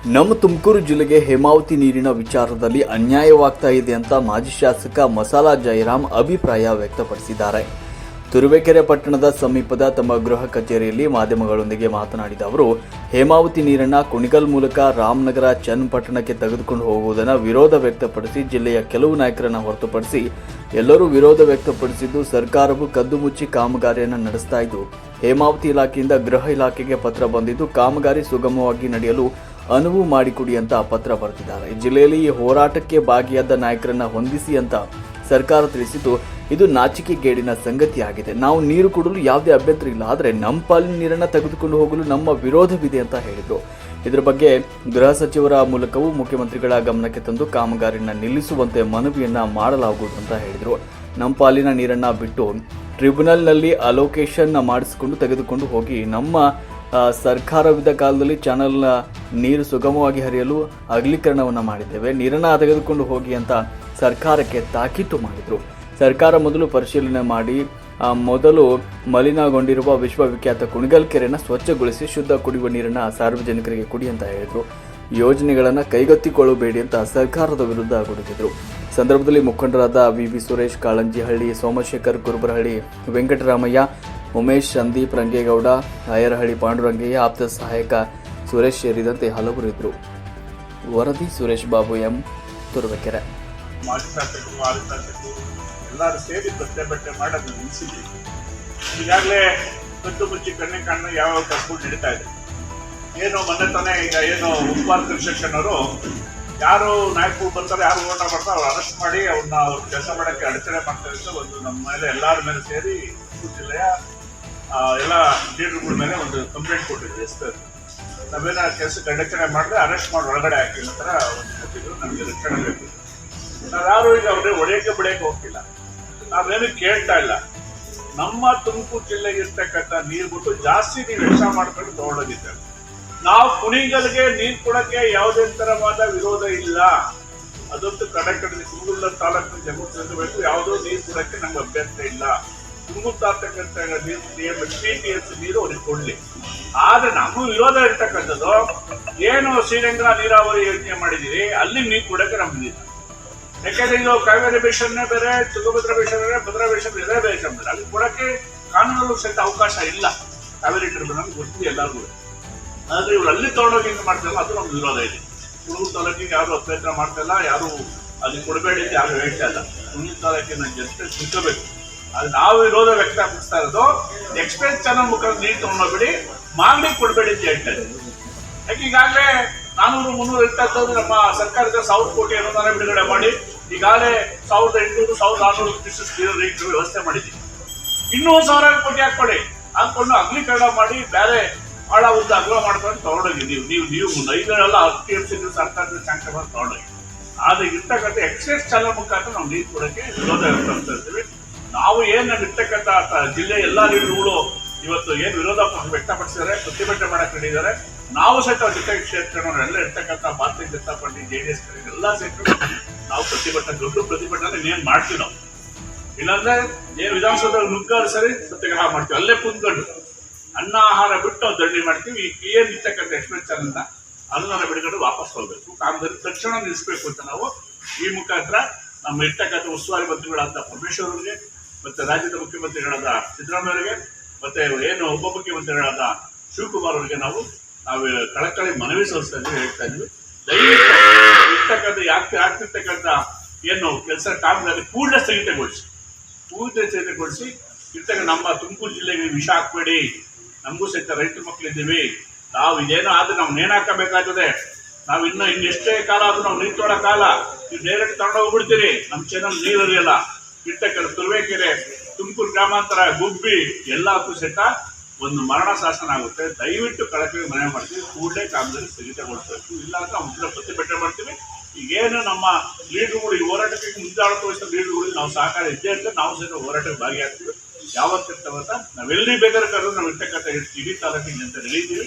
ನಮ್ಮ ತುಮಕೂರು ಜಿಲ್ಲೆಗೆ ಹೇಮಾವತಿ ನೀರಿನ ವಿಚಾರದಲ್ಲಿ ಅನ್ಯಾಯವಾಗ್ತಾ ಇದೆ ಅಂತ ಮಾಜಿ ಶಾಸಕ ಮಸಾಲಾ ಜಯರಾಮ್ ಅಭಿಪ್ರಾಯ ವ್ಯಕ್ತಪಡಿಸಿದ್ದಾರೆ. ತುರುವೇಕೆರೆ ಪಟ್ಟಣದ ಸಮೀಪದ ತಮ್ಮ ಗೃಹ ಕಚೇರಿಯಲ್ಲಿ ಮಾಧ್ಯಮಗಳೊಂದಿಗೆ ಮಾತನಾಡಿದ ಅವರು, ಹೇಮಾವತಿ ನೀರನ್ನು ಕುಣಿಗಲ್ ಮೂಲಕ ರಾಮನಗರ ಚನ್ನಪಟ್ಟಣಕ್ಕೆ ತೆಗೆದುಕೊಂಡು ಹೋಗುವುದನ್ನು ವಿರೋಧ ವ್ಯಕ್ತಪಡಿಸಿ ಜಿಲ್ಲೆಯ ಕೆಲವು ನಾಯಕರನ್ನು ಹೊರತುಪಡಿಸಿ ಎಲ್ಲರೂ ವಿರೋಧ ವ್ಯಕ್ತಪಡಿಸಿದ್ದು, ಸರ್ಕಾರವು ಕದ್ದು ಮುಚ್ಚಿ ಕಾಮಗಾರಿಯನ್ನು ನಡೆಸ್ತಾ ಇದ್ದು, ಹೇಮಾವತಿ ಇಲಾಖೆಯಿಂದ ಗೃಹ ಇಲಾಖೆಗೆ ಪತ್ರ ಬಂದಿದ್ದು ಕಾಮಗಾರಿ ಸುಗಮವಾಗಿ ನಡೆಯಲು ಅನುವು ಮಾಡಿಕೊಡಿ ಅಂತ ಪತ್ರ ಬರೆದಿದ್ದಾರೆ. ಜಿಲ್ಲೆಯಲ್ಲಿ ಈ ಹೋರಾಟಕ್ಕೆ ಭಾಗಿಯಾದ ನಾಯಕರನ್ನ ಹೊಂದಿಸಿ ಅಂತ ಸರ್ಕಾರ ತಿಳಿಸಿದ್ದು, ಇದು ನಾಚಿಕೆಗೇಡಿನ ಸಂಗತಿಯಾಗಿದೆ. ನಾವು ನೀರು ಕೊಡಲು ಯಾವುದೇ ಅಭ್ಯಂತರ ಇಲ್ಲ, ಆದರೆ ನಮ್ಮ ಪಾಲಿನ ನೀರನ್ನು ತೆಗೆದುಕೊಂಡು ಹೋಗಲು ನಮ್ಮ ವಿರೋಧವಿದೆ ಅಂತ ಹೇಳಿದರು. ಇದರ ಬಗ್ಗೆ ಗೃಹ ಸಚಿವರ ಮೂಲಕವೂ ಮುಖ್ಯಮಂತ್ರಿಗಳ ಗಮನಕ್ಕೆ ತಂದು ಕಾಮಗಾರಿಯನ್ನು ನಿಲ್ಲಿಸುವಂತೆ ಮನವಿಯನ್ನ ಮಾಡಲಾಗುವುದು ಅಂತ ಹೇಳಿದರು. ನಮ್ಮ ಪಾಲಿನ ನೀರನ್ನ ಬಿಟ್ಟು ಟ್ರಿಬ್ಯುನಲ್ನಲ್ಲಿ ಅಲೋಕೇಶನ್ ಮಾಡಿಸಿಕೊಂಡು ತೆಗೆದುಕೊಂಡು ಹೋಗಿ ನಮ್ಮ ಸರ್ಕಾರವಿದ್ದ ಕಾಲದಲ್ಲಿ ಚಾನಲ್ನ ನೀರು ಸುಗಮವಾಗಿ ಹರಿಯಲು ಅಗಲೀಕರಣವನ್ನು ಮಾಡಿದ್ದೇವೆ, ನೀರನ್ನು ತೆಗೆದುಕೊಂಡು ಹೋಗಿ ಅಂತ ಸರ್ಕಾರಕ್ಕೆ ತಾಕೀತು ಮಾಡಿದರು. ಸರ್ಕಾರ ಮೊದಲು ಪರಿಶೀಲನೆ ಮಾಡಿ ಮೊದಲು ಮಲಿನಗೊಂಡಿರುವ ವಿಶ್ವವಿಖ್ಯಾತ ಕುಣಿಗಲ್ ಕೆರೆಯನ್ನು ಸ್ವಚ್ಛಗೊಳಿಸಿ ಶುದ್ಧ ಕುಡಿಯುವ ನೀರನ್ನು ಸಾರ್ವಜನಿಕರಿಗೆ ಕೊಡಿ ಅಂತ ಹೇಳಿದರು. ಯೋಜನೆಗಳನ್ನು ಕೈಗೆತ್ತಿಕೊಳ್ಳಬೇಡಿ ಅಂತ ಸರ್ಕಾರದ ವಿರುದ್ಧ ಗುಡುಗಿದರು. ಸಂದರ್ಭದಲ್ಲಿ ಮುಖಂಡರಾದ ವಿ ಸುರೇಶ್, ಕಾಳಂಜಿಹಳ್ಳಿ, ಸೋಮಶೇಖರ್, ಕುರುಬರಹಳ್ಳಿ, ವೆಂಕಟರಾಮಯ್ಯ, ಉಮೇಶ್, ಸಂದೀಪ್, ರಂಗೇಗೌಡ, ಆಯರಹಳ್ಳಿ ಪಾಂಡುರಂಗಯ್ಯ, ಆಪ್ತ ಸಹಾಯಕ ಸುರೇಶ್ ಸೇರಿದಂತೆ ಹಲವರು ಇದ್ದರು. ವರದಿ ಸುರೇಶ್ ಬಾಬು ಎಂ, ತುರುವೇಕೆರೆ. ಮಾಜಿ ಶಾಸಕರು ಎಲ್ಲರೂ ಸೇರಿ ಬಟ್ಟೆ ಮಾಡೋದು ನಿಲ್ಲಿಸಿದ್ವಿ. ಈಗಾಗಲೇ ಕದ್ದು ಮುಚ್ಚಿ ಕಣ್ಣ ಯಾವ ಕೆಲಸಗಳು ನಡೀತಾ ಇದೆ. ಏನು ಮೊನ್ನೆ ತಾನೇ ಈಗ ಏನು ಉಪ್ಪಾರ್ ಕನ್ಸ್ಟ್ರಕ್ಷನ್ ಅವರು ಯಾರು ನಾಯಕರು ಬರ್ತಾರೆ, ಯಾರು ಹೋರಾಟ ಮಾಡ್ತಾರೆ, ಅವ್ರು ಅರೆಸ್ಟ್ ಮಾಡಿ ಅವ್ರನ್ನ ಕೆಲಸ ಮಾಡೋಕ್ಕೆ ಅಡಚಣೆ ಮಾಡ್ತಾರೆ ಅಂತ ಒಂದು ನಮ್ಮ ಮೇಲೆ ಎಲ್ಲರ ಮೇಲೆ ಸೇರಿ ತುಮಕೂರು ಜಿಲ್ಲೆಯ ಎಲ್ಲ ಲೀಡರ್ಗಳ ಮೇಲೆ ಒಂದು ಕಂಪ್ಲೇಂಟ್ ಕೊಟ್ಟಿದ್ವಿ. ನಾವೇನ ಕೆಲಸಕ್ಕೆ ಅಡಚಣೆ ಮಾಡಿದ್ರೆ ಅರೆಸ್ಟ್ ಮಾಡಿ ಒಳಗಡೆ ಹಾಕಿ ನಂತರ ಒಂದು ಕೊಟ್ಟಿದ್ರು. ನಮಗೆ ರಕ್ಷಣೆ ಬೇಕು. ನಾವ್ಯಾರು ಈಗ ಅವ್ರಿಗೆ ಒಡೆಯಕ್ಕೆ ಬಿಡಕ್ಕೆ ಹೋಗ್ತಿಲ್ಲ, ನಾವೇನು ಕೇಳ್ತಾ ಇಲ್ಲ. ನಮ್ಮ ತುಮಕೂರು ಜಿಲ್ಲೆಗೆ ಇರ್ತಕ್ಕಂಥ ನೀರು ಬಿಟ್ಟು ಜಾಸ್ತಿ ನೀವು ವೆಚ್ಚ ಮಾಡ್ಕೊಂಡು ತಗೊಂಡೋಗಿದ್ದೇವೆ. ನಾವು ಕುಣಿಗಲ್ಗೆ ನೀರು ಕೊಡಕ್ಕೆ ಯಾವುದೇ ತರವಾದ ವಿರೋಧ ಇಲ್ಲ. ಅದೊಂದು ಕಡೆ ತುಮಕೂರು ತಾಲೂಕಿನ ಜಮೀನು ಬೇಕು, ಯಾವುದೋ ನೀರು ಕೊಡಕ್ಕೆ ನಮ್ಗೆ ಅಭ್ಯಂತರ ಇಲ್ಲ. ತುಮಕೂರು ತಾಲೂಕಂತ PTS ನೀರು ಅವ್ರಿಗೆ ಕೊಡ್ಲಿ. ಆದ್ರೆ ನಮ್ಮ ವಿರೋಧ ಇರ್ತಕ್ಕಂಥದ್ದು ಏನು ಶ್ರೀರಂಗ ನೀರಾವರಿ ಯೋಜನೆ ಮಾಡಿದೀವಿ, ಅಲ್ಲಿ ನೀರು ಕೊಡಕ್ಕೆ ನಮ್ಗೆ. ಯಾಕೆಂದ್ರೆ ಇದು ಕಾವೇರಿ ಬೇಷನ್ನೇ ಬೇರೆ, ತುಂಗಭದ್ರಾ ಬೇಷನ್ ಬೇರೆ, ಭದ್ರಾ ಬೇಷನ್ ಬೇರೆ, ಬೇಷನ್ ಬೇರೆ. ಅಲ್ಲಿ ಕೊಡಕ್ಕೆ ಕಾನೂನಲ್ಲೂ ಸಹಿತ ಅವಕಾಶ ಇಲ್ಲ. ಕಾವೇರಿ ಟ್ರಿಬ್ಯುನಲ್ ಗೊತ್ತಿದೆ ಎಲ್ಲರಿಗೂ. ಆದ್ರೆ ಇವ್ರು ಅಲ್ಲಿ ತಗೊಂಡೋಗಿ ಹಿಂಗೆ ಮಾಡ್ತಾರಲ್ಲ, ಅದು ನಮ್ಗೆ ವಿರೋಧ ಇದೆ. ತುಮಕೂರು ತಾಲೂಕಿಗೆ ಯಾರು ಅಭ್ಯಂತರ ಮಾಡ್ತಿಲ್ಲ, ಯಾರು ಅದಕ್ಕೆ ಕೊಡಬೇಡಿ ಅಂತ ಯಾರು ಹೇಳ್ತಾ ಇಲ್ಲ. ತುಮಕೂರು ತಾಲೂಕಿನ ಜನತೆ ತಿಳ್ಕೋಬೇಕು. ಅದು ನಾವು ವಿರೋಧ ವ್ಯಕ್ತಪಡಿಸ್ತಾ ಇರೋದು ಎಕ್ಸ್ಪ್ರೆಸ್ ಚಾನಲ್ ಮುಖಾಂತರ ನೀರು ತಗೊಂಡೋಗ್ಬಿಡಿ, ಮಾಗಡಿ ಕೊಡಬೇಡಿ ಅಂತ ಹೇಳ್ತಾ ಇದ್ದೀವಿ. ಯಾಕೆ ಈಗಾಗಲೇ 400-300 ಇರ್ತಕ್ಕಂಥದ್ದು ನಮ್ಮ ಸರ್ಕಾರದ 1000 ಕೋಟಿ ಅನುದಾನ ಬಿಡುಗಡೆ ಮಾಡಿ ಈಗಾಗಲೇ 1800-1600 ನೀರು ವ್ಯವಸ್ಥೆ ಮಾಡಿದ್ದೀವಿ. ಇನ್ನೂ 1000 ಕೋಟಿ ಹಾಕೊಳ್ಳಿ, ಹಾಕೊಂಡು ಅಗಲೀಕರಣ ಮಾಡಿ ಬೇರೆ ಆಳ ಉದ್ದ ಅಗಲ ಮಾಡ್ಕೊಂಡು ತಗೊಂಡೋಗಿದ್ದೀವಿ. ನೀವು ನೈಗಳೆಲ್ಲ TMC ಸರ್ಕಾರದ ಸ್ಯಾಂಕ್ಷನ್ ಮಾಡಿ ತಗೊಂಡೋಗಿ. ಆದ್ರೆ ಇರ್ತಕ್ಕಂಥ ಎಕ್ಸ್ಪ್ರೆಸ್ ಚಾನಲ್ ಮುಖಾಂತರ ನಾವು ನೀರು ಕೊಡೋಕ್ಕೆ ವಿರೋಧ ವ್ಯಕ್ತಪಡಿಸ್ತಾ ಇರ್ತೀವಿ. ನಾವು ಏನು ಇರ್ತಕ್ಕಂಥ ಜಿಲ್ಲೆ ಎಲ್ಲ ಲೀಡರ್ಗಳು ಇವತ್ತು ಏನು ವಿರೋಧ ವ್ಯಕ್ತಪಡಿಸಿದ್ದಾರೆ, ಪ್ರತಿಭಟನೆ ಮಾಡಕ್ಕೆ ನಡೆದಿದ್ದಾರೆ. ನಾವು ಸಹಿತ ಜೊತೆಗೆ ಸೇರ್ಕೊಂಡು ಎಲ್ಲ ಇರ್ತಕ್ಕಂಥ ಭಾರತೀಯ ಜನತಾ ಪಾರ್ಟಿ, JDS ಎಲ್ಲ ಸೇರ್ಕೊಂಡು ನಾವು ಪ್ರತಿಭಟನೆ, ದೊಡ್ಡ ಪ್ರತಿಭಟನೆ ಏನ್ ಮಾಡ್ತೀವಿ ನಾವು. ಇಲ್ಲಾಂದ್ರೆ ಏನು ವಿಧಾನಸೌಧ ನುಗ್ಗಾರು ಸರಿ ಸತ್ಯಾಗ್ರಹ ಮಾಡ್ತೀವಿ, ಅಲ್ಲೇ ಕುಂತ್ಕೊಂಡು ಅನ್ನ ಆಹಾರ ಬಿಟ್ಟು ನಾವು ದಂಡಿ ಮಾಡ್ತೀವಿ. ಏನ್ ಇರ್ತಕ್ಕಂಥ ಎಕ್ಸ್ಪ್ರೆಸ್ ಚಾನಲ್ನ ಅನುದಾನ ಬಿಡುಗಡೆ ವಾಪಸ್ ಹೋಗ್ಬೇಕು, ಕಾಮಗಾರಿ ತಕ್ಷಣ ನಿಲ್ಲಿಸಬೇಕು ಅಂತ ನಾವು ಈ ಮುಖಾಂತರ ನಮ್ಮ ಇರ್ತಕ್ಕಂಥ ಉಸ್ತುವಾರಿ ಮಂತ್ರಿಗಳಾದ ಪರಮೇಶ್ವರ್ ಅವರಿಗೆ, ಮತ್ತೆ ರಾಜ್ಯದ ಮುಖ್ಯಮಂತ್ರಿಗಳಾದ ಸಿದ್ದರಾಮಯ್ಯ ಅವರಿಗೆ, ಮತ್ತೆ ಏನು ಉಪಮುಖ್ಯಮಂತ್ರಿಗಳಾದ ಶಿವಕುಮಾರ್ ಅವರಿಗೆ ನಾವು ಕಳಕಳಿ ಮನವಿ ಸಲ್ಲಿಸ್ತಾ ಇದ್ವಿ, ಹೇಳ್ತಾ ಇದ್ವಿ. ದಯವಿಟ್ಟು ಇರ್ತಕ್ಕಂಥ ಆಗ್ತಿರ್ತಕ್ಕಂಥ ಏನು ಕೆಲಸ ಕಾಮಗಾರಿ ಕೂಡಲೇ ಸ್ಥಗಿತಗೊಳಿಸಿ ಇರ್ತಕ್ಕ ನಮ್ಮ ತುಮಕೂರು ಜಿಲ್ಲೆಗೆ ವಿಷ ಹಾಕ್ಬೇಡಿ. ನಮಗೂ ಸಹಿತ ರೈತರ ಮಕ್ಕಳಿದ್ದೀವಿ. ನಾವು ಇದೇನೋ ಆದ್ರೆ ನಾವು ನೇಣು ಹಾಕಬೇಕಾಗ್ತದೆ. ನಾವು ಇನ್ನೆಷ್ಟೇ ಕಾಲ ಆದ್ರೂ ನಾವು ನೀರು ತೊಡೋ ಕಾಲ ನೀವು ಡೈರೆಕ್ಟ್ ತಗೊಂಡೋಗ್ಬಿಡ್ತೀರಿ. ನಮ್ಮ ಚಾನಲ್ ನೀರು ಹರಿಯಲ್ಲ. ಇರ್ತಕ್ಕಂಥ ತುರುವೇಕೆರೆ, ತುಮಕೂರು ಗ್ರಾಮಾಂತರ, ಗುಬ್ಬಿ ಎಲ್ಲಕ್ಕೂ ಸಹಿತ ಒಂದು ಮರಣ ಶಾಸನ ಆಗುತ್ತೆ. ದಯವಿಟ್ಟು ಕಳಕಳಿ ಮನವಿ ಮಾಡ್ತೀವಿ, ಕೂಡಲೇ ಕಾಮಗಾರಿ ಸ್ಥಗಿತಗೊಳಿಸಬೇಕು. ಇಲ್ಲ ಅಂದ್ರೆ ನಾವು ಪ್ರತಿಭಟನೆ ಮಾಡ್ತೀವಿ. ಈಗೇನು ನಮ್ಮ ಲೀಡರ್ಗಳು ಈ ಹೋರಾಟಕ್ಕೆ ಮುಂದಾಳತ್ವ ವಹಿಸಿದ ಲೀಡರ್ಗಳಿಗೆ ನಾವು ಸಹಕಾರ ಇದ್ದೇ ಅಂತ ನಾವು ಸಹಿತ ಹೋರಾಟಕ್ಕೆ ಭಾಗಿಯಾಗ್ತೀವಿ. ಯಾವತ್ತಿರ್ತವಂತ ನಾವೆಲ್ಲಿ ಬೇಕಾದ್ರೆ ಕರೆದು ನಾವು ಇರ್ತಕ್ಕಂಥ ಇಡೀ ತಾಲೂಕಿನ ಜನತೆ ನಡೀತೀವಿ.